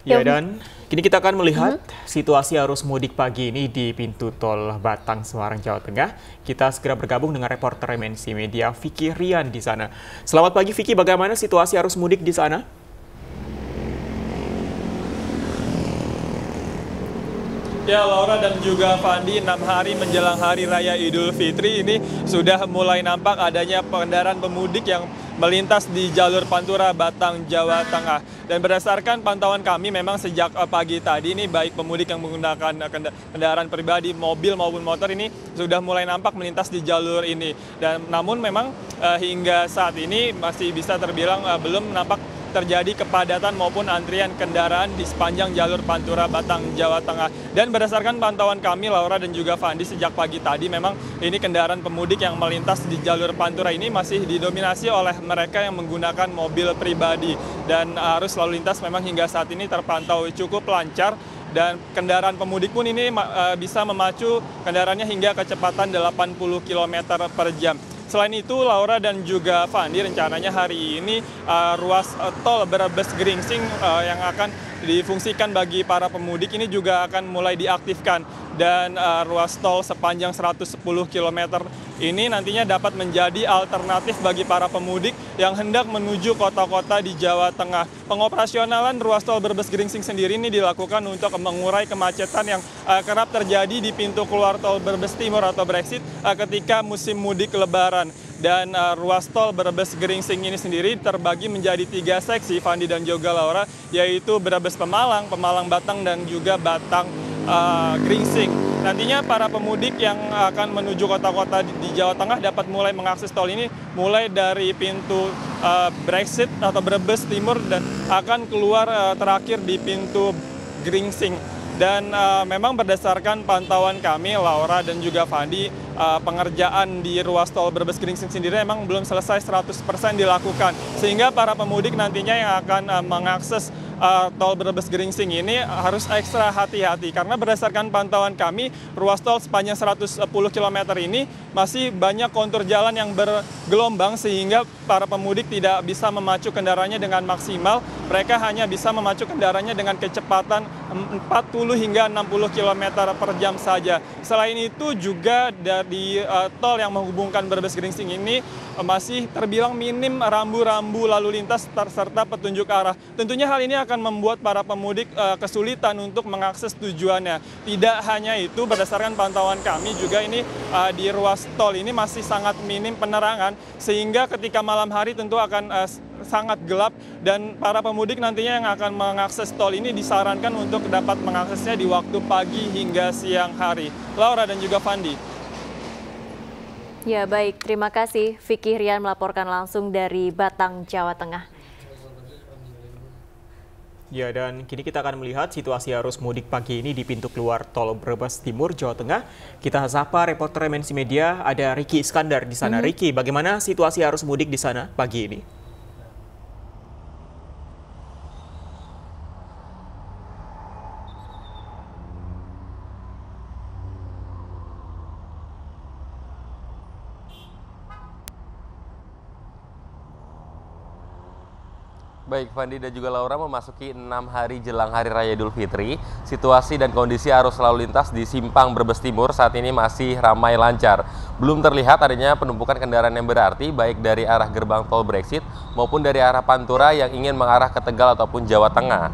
Ya, Ya, dan kini kita akan melihat situasi arus mudik pagi ini di pintu tol Batang, Semarang, Jawa Tengah. Kita segera bergabung dengan reporter MNC Media Vicky Rian di sana. Selamat pagi Vicky, bagaimana situasi arus mudik di sana? Ya, Laura dan juga Fandi, 6 hari menjelang Hari Raya Idul Fitri ini sudah mulai nampak adanya kendaraan pemudik yang melintas di jalur Pantura Batang, Jawa Tengah. Dan berdasarkan pantauan kami, memang sejak pagi tadi ini baik pemudik yang menggunakan kendaraan pribadi, mobil maupun motor ini sudah mulai nampak melintas di jalur ini. Dan namun memang hingga saat ini masih bisa terbilang belum nampak terjadi kepadatan maupun antrian kendaraan di sepanjang jalur Pantura Batang, Jawa Tengah. Dan berdasarkan pantauan kami, Laura dan juga Fandi, sejak pagi tadi memang ini kendaraan pemudik yang melintas di jalur Pantura ini masih didominasi oleh mereka yang menggunakan mobil pribadi. Dan arus lalu lintas memang hingga saat ini terpantau cukup lancar. Dan kendaraan pemudik pun ini bisa memacu kendaraannya hingga kecepatan 80 km per jam. Selain itu, Laura dan juga Fandi, rencananya hari ini ruas tol Brebes Gringsing yang akan difungsikan bagi para pemudik ini juga akan mulai diaktifkan. Dan ruas tol sepanjang 110 km ini nantinya dapat menjadi alternatif bagi para pemudik yang hendak menuju kota-kota di Jawa Tengah. Pengoperasionalan ruas tol Brebes Gringsing sendiri ini dilakukan untuk mengurai kemacetan yang kerap terjadi di pintu keluar tol Brebes Timur atau Brexit ketika musim mudik Lebaran. Dan ruas tol Brebes Gringsing ini sendiri terbagi menjadi 3 seksi, Fandi dan juga Laura, yaitu Brebes Pemalang, Pemalang Batang, dan juga Batang Gringsing. Nantinya para pemudik yang akan menuju kota-kota di Jawa Tengah dapat mulai mengakses tol ini mulai dari pintu Brexit atau Brebes Timur dan akan keluar terakhir di pintu Gringsing. Dan memang berdasarkan pantauan kami, Laura dan juga Fandi, pengerjaan di ruas tol Brebes Gringsing sendiri memang belum selesai 100% dilakukan. Sehingga para pemudik nantinya yang akan mengakses tol Brebes Gringsing ini harus ekstra hati-hati. Karena berdasarkan pantauan kami, ruas tol sepanjang 110 km ini masih banyak kontur jalan yang bergelombang sehingga para pemudik tidak bisa memacu kendaraannya dengan maksimal. Mereka hanya bisa memacu kendaraannya dengan kecepatan 40 hingga 60 km per jam saja. Selain itu juga dari tol yang menghubungkan Brebes Gringsing ini masih terbilang minim rambu-rambu lalu lintas serta petunjuk arah. Tentunya hal ini akan membuat para pemudik kesulitan untuk mengakses tujuannya. Tidak hanya itu, berdasarkan pantauan kami juga ini di ruas tol ini masih sangat minim penerangan sehingga ketika malam hari tentu akan sangat gelap dan para pemudik nantinya yang akan mengakses tol ini disarankan untuk dapat mengaksesnya di waktu pagi hingga siang hari. Laura dan juga Fandi. Ya, baik. Terima kasih Vicky Rian melaporkan langsung dari Batang, Jawa Tengah. Ya, dan kini kita akan melihat situasi arus mudik pagi ini di pintu keluar tol Brebes Timur, Jawa Tengah. Kita sapa reporter MNC Media, ada Ricky Iskandar di sana. Ricky, bagaimana situasi arus mudik di sana pagi ini? Baik, Fandi dan juga Laura, memasuki 6 hari jelang Hari Raya Idul Fitri, situasi dan kondisi arus lalu lintas di Simpang Brebes Timur saat ini masih ramai lancar. Belum terlihat adanya penumpukan kendaraan yang berarti, baik dari arah gerbang tol Brexit maupun dari arah Pantura yang ingin mengarah ke Tegal ataupun Jawa Tengah.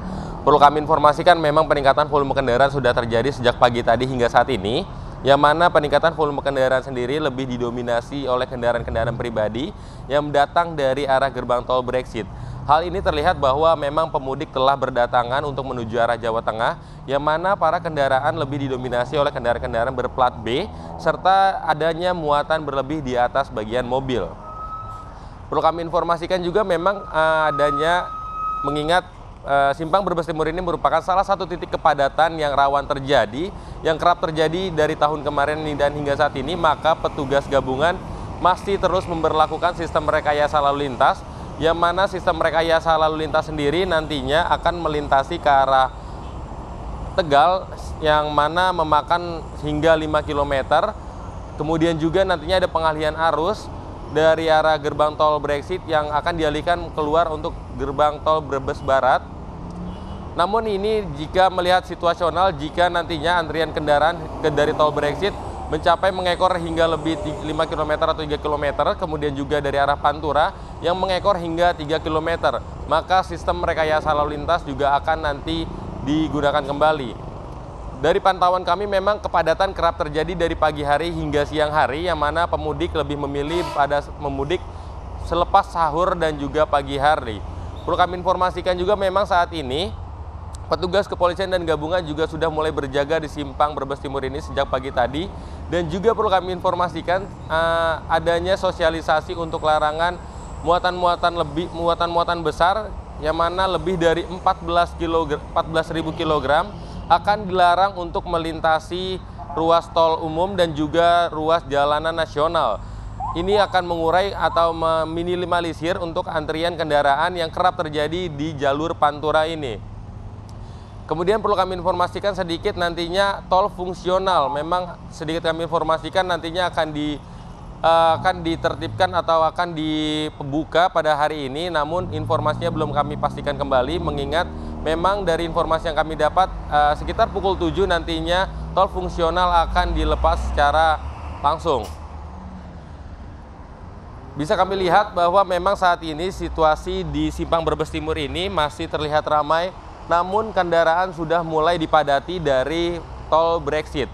Perlu kami informasikan memang peningkatan volume kendaraan sudah terjadi sejak pagi tadi hingga saat ini, yang mana peningkatan volume kendaraan sendiri lebih didominasi oleh kendaraan-kendaraan pribadi yang datang dari arah gerbang tol Brexit. Hal ini terlihat bahwa memang pemudik telah berdatangan untuk menuju arah Jawa Tengah, yang mana para kendaraan lebih didominasi oleh kendaraan-kendaraan berplat B, serta adanya muatan berlebih di atas bagian mobil. Perlu kami informasikan juga memang adanya, mengingat Simpang Brebes Timur ini merupakan salah satu titik kepadatan yang rawan terjadi, yang kerap terjadi dari tahun kemarin dan hingga saat ini, maka petugas gabungan masih terus memberlakukan sistem rekayasa lalu lintas, yang mana sistem rekayasa lalu lintas sendiri nantinya akan melintasi ke arah Tegal yang mana memakan hingga 5 km. Kemudian juga nantinya ada pengalihan arus dari arah gerbang tol Brexit yang akan dialihkan keluar untuk gerbang tol Brebes Barat. Namun ini jika melihat situasional, jika nantinya antrian kendaraan dari tol Brexit mencapai mengekor hingga lebih 5 km atau 3 km, kemudian juga dari arah Pantura yang mengekor hingga 3 km, maka sistem rekayasa lalu lintas juga akan nanti digunakan kembali. Dari pantauan kami memang kepadatan kerap terjadi dari pagi hari hingga siang hari, yang mana pemudik lebih memilih pada memudik selepas sahur dan juga pagi hari. Perlu kami informasikan juga memang saat ini petugas kepolisian dan gabungan juga sudah mulai berjaga di simpang Brebes Timur ini sejak pagi tadi. Dan juga perlu kami informasikan adanya sosialisasi untuk larangan muatan-muatan besar yang mana lebih dari 14.000 kg akan dilarang untuk melintasi ruas tol umum dan juga ruas jalanan nasional. Ini akan mengurai atau meminimalisir untuk antrian kendaraan yang kerap terjadi di jalur Pantura ini. Kemudian perlu kami informasikan sedikit nantinya tol fungsional. Memang sedikit kami informasikan nantinya akan ditertibkan atau akan dibuka pada hari ini. Namun informasinya belum kami pastikan kembali, mengingat memang dari informasi yang kami dapat sekitar pukul 7 nantinya tol fungsional akan dilepas secara langsung. Bisa kami lihat bahwa memang saat ini situasi di simpang Brebes Timur ini masih terlihat ramai. Namun kendaraan sudah mulai dipadati dari tol Brexit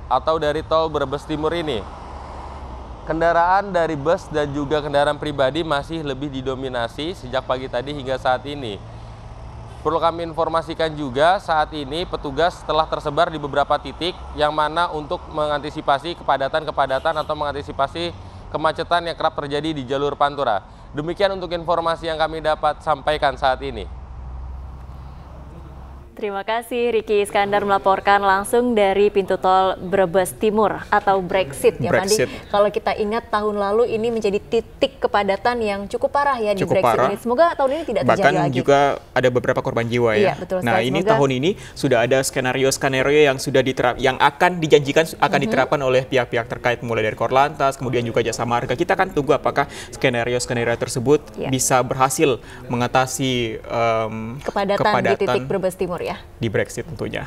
atau dari tol Brebes Timur ini. Kendaraan dari bus dan juga kendaraan pribadi masih lebih didominasi sejak pagi tadi hingga saat ini. Perlu kami informasikan juga saat ini petugas telah tersebar di beberapa titik yang mana untuk mengantisipasi kepadatan atau mengantisipasi kemacetan yang kerap terjadi di jalur Pantura. Demikian untuk informasi yang kami dapat sampaikan saat ini. Terima kasih Riki Iskandar melaporkan langsung dari pintu tol Brebes Timur atau Brexit ya Pandi. Kalau kita ingat tahun lalu ini menjadi titik kepadatan yang cukup parah ya di Brexit ini. Semoga tahun ini tidak terjadi lagi. Bahkan juga ada beberapa korban jiwa ya. Iya, betul, nah ini tahun ini sudah ada skenario yang sudah yang akan dijanjikan akan diterapkan oleh pihak-pihak terkait, mulai dari Korlantas, kemudian juga Jasa Marga. Kita akan tunggu apakah skenario tersebut bisa berhasil mengatasi kepadatan di titik Brebes Timur ya. Di Brexit tentunya.